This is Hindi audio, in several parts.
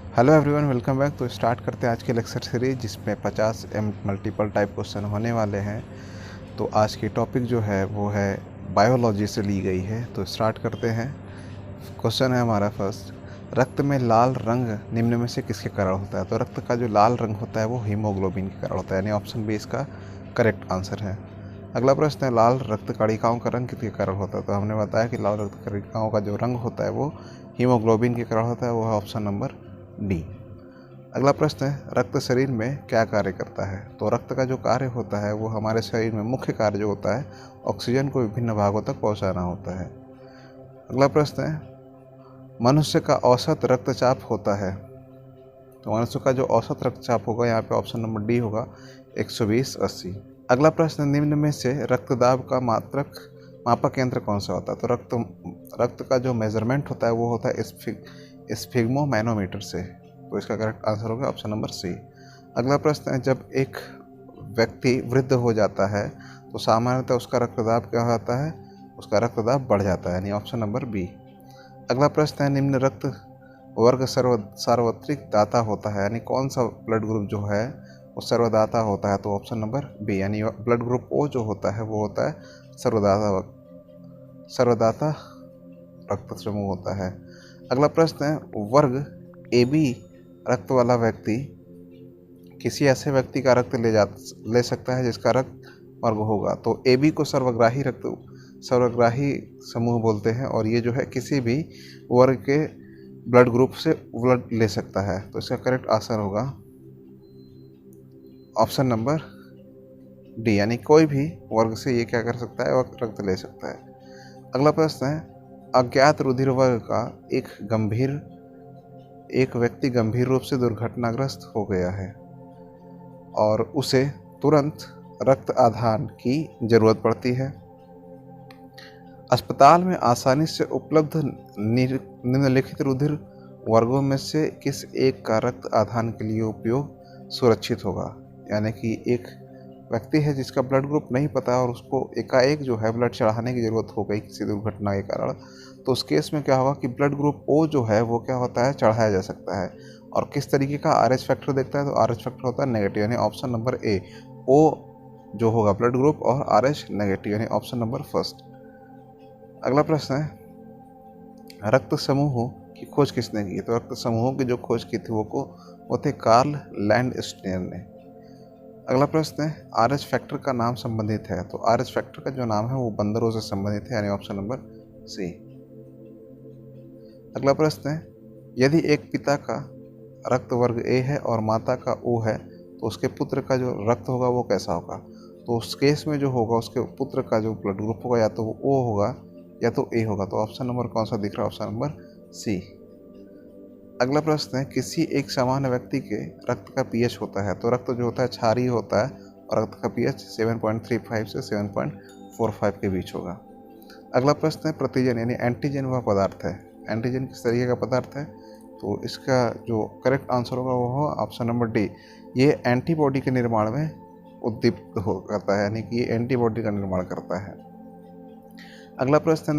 Hello everyone, welcome back. तो स्टार्ट करते हैं आज के लेक्चर सीरीज जिसमें 50 मल्टीपल टाइप क्वेश्चन होने वाले हैं। तो आज की टॉपिक जो है वो है बायोलॉजी से ली गई है। तो स्टार्ट करते हैं। क्वेश्चन है हमारा फर्स्ट, रक्त में लाल रंग निम्न में से किसके कारण होता है? तो रक्त का जो लाल रंग होता है वो हीमोग्लोबिन के कारण होता है, यानी ऑप्शन बी इसका करेक्ट आंसर है। अगला प्रश्न है, लाल रक्त कणिकाओं का रंग किसके कारण होता है? तो हमने बताया कि लाल रक्त कणिकाओं का जो रंग होता है वो हीमोग्लोबिन के कारण होता है, वो है ऑप्शन नंबर डी। अगला प्रश्न है, रक्त शरीर में क्या कार्य करता है? तो रक्त का जो कार्य होता है वो हमारे शरीर में मुख्य कार्य जो होता है ऑक्सीजन को विभिन्न भागों तक पहुंचाना होता है। अगला प्रश्न है, मनुष्य का औसत रक्तचाप होता है? तो मनुष्य का जो औसत रक्तचाप होगा यहाँ पे ऑप्शन नंबर डी होगा 120/80। अगला प्रश्न, निम्न में से रक्तदाब का मापक यंत्र कौन सा होता है? तो रक्त का जो मेजरमेंट होता है वो होता है स्फिग्मोमैनोमीटर से। तो इसका करेक्ट आंसर होगा ऑप्शन नंबर सी। अगला प्रश्न है, जब एक व्यक्ति वृद्ध हो जाता है तो सामान्यतः उसका रक्तदाब क्या होता है? उसका रक्तदाब बढ़ जाता है, यानी ऑप्शन नंबर बी। अगला प्रश्न है, निम्न रक्त वर्ग सार्वत्रिक दाता होता है, यानी कौन सा ब्लड ग्रुप जो है वो सर्वदाता होता है? तो ऑप्शन नंबर बी, यानी ब्लड ग्रुप ओ जो होता है वो होता है सर्वदाता रक्त समूह होता है। अगला प्रश्न है, वर्ग ए बी रक्त वाला व्यक्ति किसी ऐसे व्यक्ति का रक्त ले सकता है जिसका रक्त वर्ग होगा? तो ए बी को सर्वग्राही समूह बोलते हैं, और ये जो है किसी भी वर्ग के ब्लड ग्रुप से ब्लड ले सकता है। तो इसका करेक्ट आंसर होगा ऑप्शन नंबर डी, यानी कोई भी वर्ग से ये क्या कर सकता है, वह रक्त ले सकता है। अगला प्रश्न है, अज्ञात रुधिर वर्ग का एक व्यक्ति गंभीर रूप से दुर्घटनाग्रस्त हो गया है और उसे तुरंत रक्त आधान की जरूरत पड़ती है। अस्पताल में आसानी से उपलब्ध निम्नलिखित रुधिर वर्गों में से किस एक का रक्त आधान के लिए उपयोग सुरक्षित होगा? यानी कि एक व्यक्ति है जिसका ब्लड ग्रुप नहीं पता और उसको एकाएक जो है ब्लड चढ़ाने की ज़रूरत हो गई किसी दुर्घटना के कारण, तो उस केस में क्या होगा कि ब्लड ग्रुप ओ जो है वो क्या होता है, चढ़ाया जा सकता है। और किस तरीके का आरएच फैक्टर देखता है? तो आरएच फैक्टर होता है नेगेटिव, यानी ऑप्शन नंबर ए, ओ जो होगा ब्लड ग्रुप और आरएच नेगेटिव, यानी ऑप्शन नंबर फर्स्ट। अगला प्रश्न है, रक्त समूहों की खोज किसने की? तो रक्त समूहों की जो खोज की थी वो थे कार्ल लैंडस्टेनर ने। अगला प्रश्न है, आरएच फैक्टर का नाम संबंधित है? तो आरएच फैक्टर का जो नाम है वो बंदरों से संबंधित है, यानी ऑप्शन नंबर सी। अगला प्रश्न है, यदि एक पिता का रक्त वर्ग ए है और माता का ओ है तो उसके पुत्र का जो रक्त होगा वो कैसा होगा? तो उस केस में जो होगा उसके पुत्र का जो ब्लड ग्रुप होगा या तो वो ओ होगा या तो ए होगा। तो ऑप्शन नंबर कौन सा दिख रहा है? Option number C. अगला प्रश्न है, किसी एक सामान्य व्यक्ति के रक्त का पीएच होता है? तो रक्त जो होता है क्षारीय होता है और रक्त का पीएच 7.35 से 7.45 के बीच होगा। अगला प्रश्न है, प्रतिजन यानी एंटीजन वह पदार्थ है? एंटीजन किस तरीके का पदार्थ है? तो इसका जो करेक्ट आंसर होगा वो होगा ऑप्शन नंबर डी, ये एंटीबॉडी के निर्माण में उद्दीप्त हो करता है, यानी कि ये एंटीबॉडी का निर्माण करता है। अगला प्रश्न है,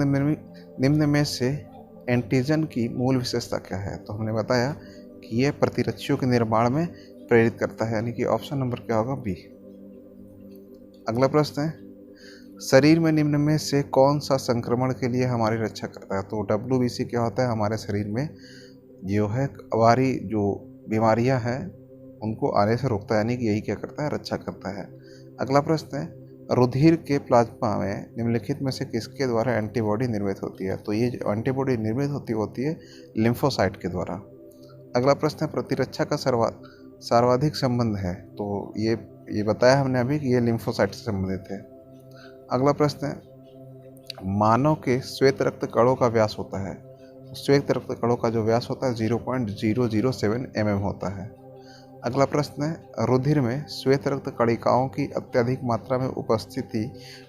निम्न में से एंटीजन की मूल विशेषता क्या है? तो हमने बताया कि यह प्रतिरक्षियों के निर्माण में प्रेरित करता है, यानी कि ऑप्शन नंबर क्या होगा? बी। अगला प्रश्न है, शरीर में निम्न में से कौन सा संक्रमण के लिए हमारी रक्षा करता है? तो WBC क्या होता है? हमारे शरीर में जो है हमारी जो बीमारियां हैं उनको आने से रोकता है, यानी कि यही क्या करता है? रक्षा करता है। अगला प्रश्न है, रुधिर के प्लाज्मा में निम्नलिखित में से किसके द्वारा एंटीबॉडी निर्मित होती है? तो ये जो एंटीबॉडी निर्मित होती है लिम्फोसाइट के द्वारा। अगला प्रश्न है, प्रतिरक्षा का सर्वाधिक संबंध है? तो ये बताया हमने अभी कि ये लिम्फोसाइट से संबंधित है। अगला प्रश्न है, मानव के श्वेत रक्त कणों का व्यास होता है? श्वेत रक्त कणों का जो व्यास होता है 0.007 mm होता है। अगला प्रश्न है, रुधिर में श्वेत रक्त कणिकाओं की अत्यधिक मात्रा में उपस्थिति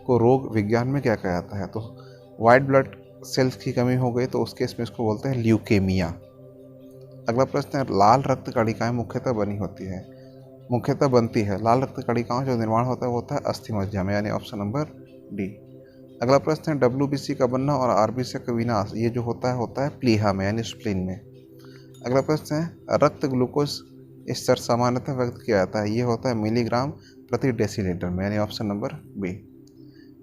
को रोग विज्ञान में क्या कहा जाता है? तो वाइट ब्लड सेल्स की कमी हो गई तो उस केस में इसको बोलते हैं ल्यूकेमिया। अगला प्रश्न है, लाल रक्त कणिकाएं मुख्यतः बनती है। लाल रक्त कणिकाओं जो निर्माण होता है वो होता है अस्थि मज्जा में, यानी ऑप्शन नंबर डी। अगला प्रश्न है, WBC का बनना और RBC का विनाश ये जो होता है प्लीहा में, यानी स्प्लीन में। अगला प्रश्न है रक्त ग्लूकोज स्तर सामान्यतः व्यक्त किया जाता है, ये होता है मिलीग्राम प्रति डेसीलीटर में, यानी ऑप्शन नंबर बी।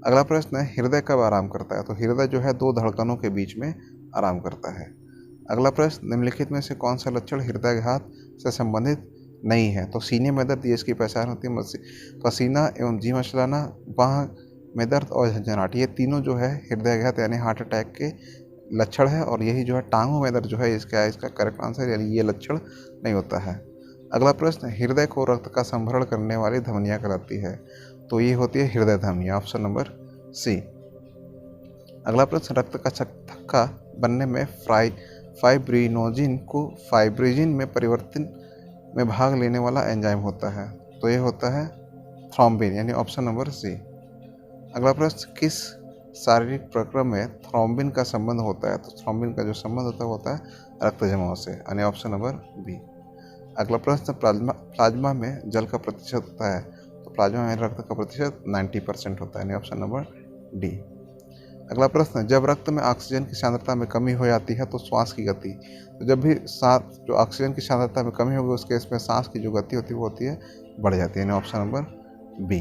अगला प्रश्न है हृदय कब आराम करता है, तो हृदय जो है दो धड़कनों के बीच में आराम करता है। अगला प्रश्न निम्नलिखित में से कौन सा लक्षण हृदयाघात से संबंधित नहीं है, तो सीने में दर्द ये इसकी पहचान होती है, पसीना एवं जी मचलाना, बाह में दर्द और झंझनाहट, ये तीनों जो है हृदयाघात यानी हार्ट अटैक के लक्षण है, और यही जो है टांगों में दर्द जो है इसका करेक्ट आंसर, यानी ये लक्षण नहीं होता है। अगला प्रश्न हृदय को रक्त का संभरण करने वाली धमनियाँ कहलाती है, तो ये होती है हृदय धमनियाँ, ऑप्शन नंबर सी। अगला प्रश्न रक्त का थक्का बनने में फाइब्रिनोजिन को फाइब्रिजिन में परिवर्तन में भाग लेने वाला एंजाइम होता है, तो ये होता है थ्रोम्बिन, यानी ऑप्शन नंबर सी। अगला प्रश्न किस शारीरिक प्रक्रम में थ्रोम्बिन का संबंध होता है, तो थ्रोम्बिन का जो संबंध होता है रक्त जमाव से, यानी ऑप्शन नंबर बी। अगला प्रश्न प्लाज्मा में जल का प्रतिशत होता है, तो प्लाज्मा में रक्त का प्रतिशत 90% होता है, यानी ऑप्शन नंबर डी। अगला प्रश्न जब रक्त में ऑक्सीजन की सांद्रता में कमी हो जाती है तो श्वास की गति, तो जब भी जो ऑक्सीजन की सांद्रता में कमी होगी उस केस में सांस की जो गति होती है वो होती है बढ़ जाती है, यानी ऑप्शन नंबर बी।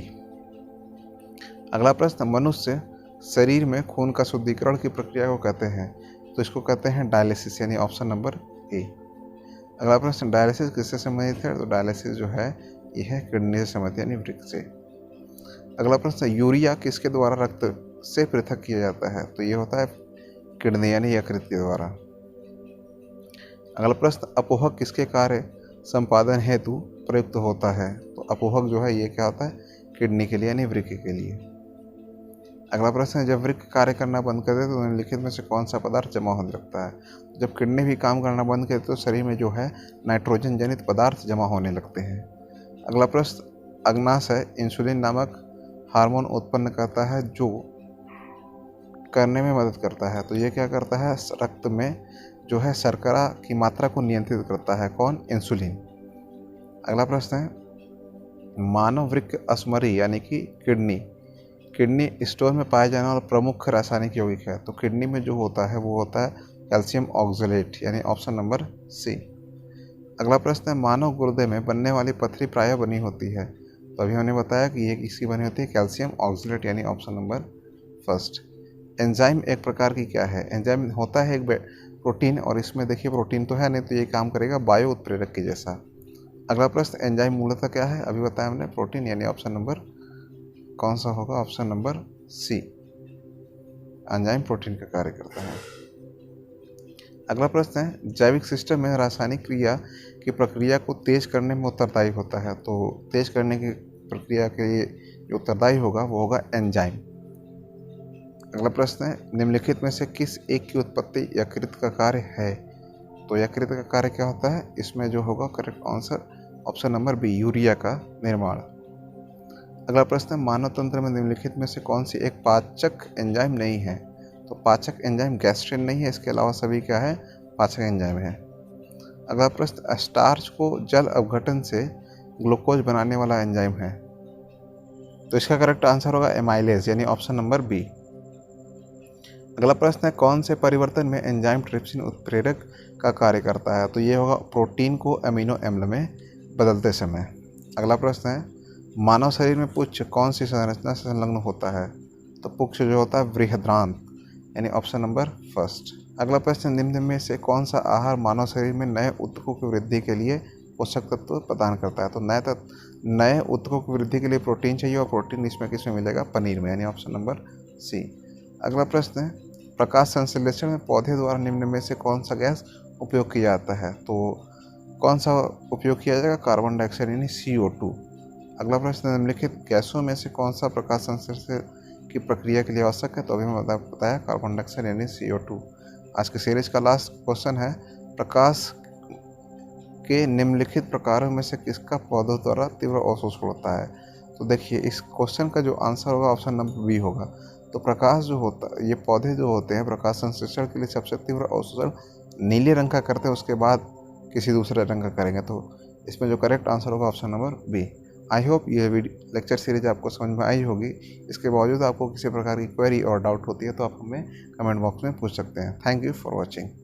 अगला प्रश्न मनुष्य शरीर में खून का शुद्धिकरण की प्रक्रिया को कहते हैं, तो इसको कहते हैं डायलिसिस, यानी ऑप्शन नंबर ए। अगला प्रश्न डायलिसिस किससे संबंधित है, तो डायलिसिस जो है यह है किडनी से संबंधित, यानी वृक्क से। अगला प्रश्न यूरिया किसके द्वारा रक्त से पृथक किया जाता है, तो ये होता है किडनी यानी यकृत के द्वारा। अगला प्रश्न अपोहक किसके कार्य संपादन हेतु प्रयुक्त होता है, तो अपोहक जो है ये क्या होता है किडनी के लिए यानी वृक्क के लिए। अगला प्रश्न है जब वृक्क कार्य करना बंद कर दे तो निम्नलिखित में से कौन सा पदार्थ जमा होने लगता है, जब किडनी भी काम करना बंद कर दे तो शरीर में जो है नाइट्रोजन जनित पदार्थ जमा होने लगते हैं। अगला प्रश्न अग्नाशय इंसुलिन नामक हार्मोन उत्पन्न करता है जो करने में मदद करता है, तो ये क्या करता है रक्त में जो है शर्करा की मात्रा को नियंत्रित करता है, कौन इंसुलिन। अगला प्रश्न है मानव वृक्क अश्मरी यानी कि किडनी स्टोन में पाए जाने वाला प्रमुख रासायनिक यौगिक है, तो किडनी में जो होता है वो होता है कैल्शियम ऑक्सलेट, यानी ऑप्शन नंबर सी। अगला प्रश्न है मानव गुर्दे में बनने वाली पथरी प्रायः बनी होती है, तो अभी हमने बताया कि ये किसकी बनी होती है कैल्शियम ऑक्सलेट, यानी ऑप्शन नंबर फर्स्ट। एंजाइम एक प्रकार की क्या है, एंजाइम होता है एक प्रोटीन, और इसमें देखिए प्रोटीन तो है नहीं तो ये काम करेगा बायो उत्प्रेरक के जैसा। अगला प्रश्न एंजाइम मूलतः क्या है, अभी बताया हमने प्रोटीन, यानी ऑप्शन नंबर कौन सा होगा, option number C. Enzyme protein का कार्य करता है। अगला प्रश्न है जैविक सिस्टम में रासायनिक क्रिया की प्रक्रिया को तेज करने में उत्तरदायी होता है, तो तेज करने की प्रक्रिया के लिए जो उत्तरदायी होगा वो होगा एंजाइम। अगला प्रश्न है निम्नलिखित में से किस एक की उत्पत्ति यकृत का कार्य है, तो यकृत का कार्य क्या होता है, इसमें जो होगा correct answer option number B urea का निर्माण। अगला प्रश्न है मानव तंत्र में निम्नलिखित में से कौन सी एक पाचक एंजाइम नहीं है, तो पाचक एंजाइम गैस्ट्रिन नहीं है, इसके अलावा सभी क्या है पाचक एंजाइम है। अगला प्रश्न स्टार्च को जल अपघटन से ग्लूकोज बनाने वाला एंजाइम है, तो इसका करेक्ट आंसर होगा एमाइलेज, यानी ऑप्शन नंबर बी। अगला प्रश्न है कौन से परिवर्तन में एंजाइम ट्रिप्सिन उत्प्रेरक का कार्य करता है, तो ये होगा प्रोटीन को अमीनो अम्ल में बदलते समय। अगला प्रश्न है मानव शरीर में पुच्छ कौन सी संरचना से संलग्न होता है, तो पुच्छ जो होता है बृहदान्त, यानी ऑप्शन नंबर फर्स्ट। अगला प्रश्न निम्न में से कौन सा आहार मानव शरीर में नए ऊतकों की वृद्धि के लिए पोषक तत्व प्रदान करता है, तो नए ऊतकों की वृद्धि के लिए प्रोटीन चाहिए, और प्रोटीन इसमें किसमें मिलेगा पनीर में, यानी ऑप्शन नंबर सी। अगला प्रश्न है प्रकाश संश्लेषण में पौधे द्वारा निम्न में से कौन सा गैस उपयोग किया जाता है, तो कौन सा उपयोग किया जाएगा कार्बन डाइऑक्साइड यानी CO2। अगला प्रश्न निम्नलिखित गैसों में से कौन सा प्रकाश संश्लेषण की प्रक्रिया के लिए आवश्यक है, तो अभी हमने बताया कार्बन डाइऑक्साइड यानी CO2। आज के सीरीज का लास्ट क्वेश्चन है प्रकाश के निम्नलिखित प्रकारों में से किसका पौधों द्वारा तीव्र अवशोषण होता है, तो देखिए इस क्वेश्चन का जो आंसर होगा ऑप्शन नंबर बी होगा। तो प्रकाश जो होता है ये पौधे जो होते हैं प्रकाश संश्लेषण के लिए सबसे तीव्र अवशोषण नीले रंग का करते हैं, उसके बाद किसी दूसरे रंग का करेंगे, तो इसमें जो करेक्ट आंसर होगा option number B. I hope ये लेक्चर सीरीज आपको समझ में आई होगी। इसके बावजूद आपको किसी प्रकार की क्वेरी और डाउट होती है तो आप हमें कमेंट बॉक्स में पूछ सकते हैं। Thank you for watching.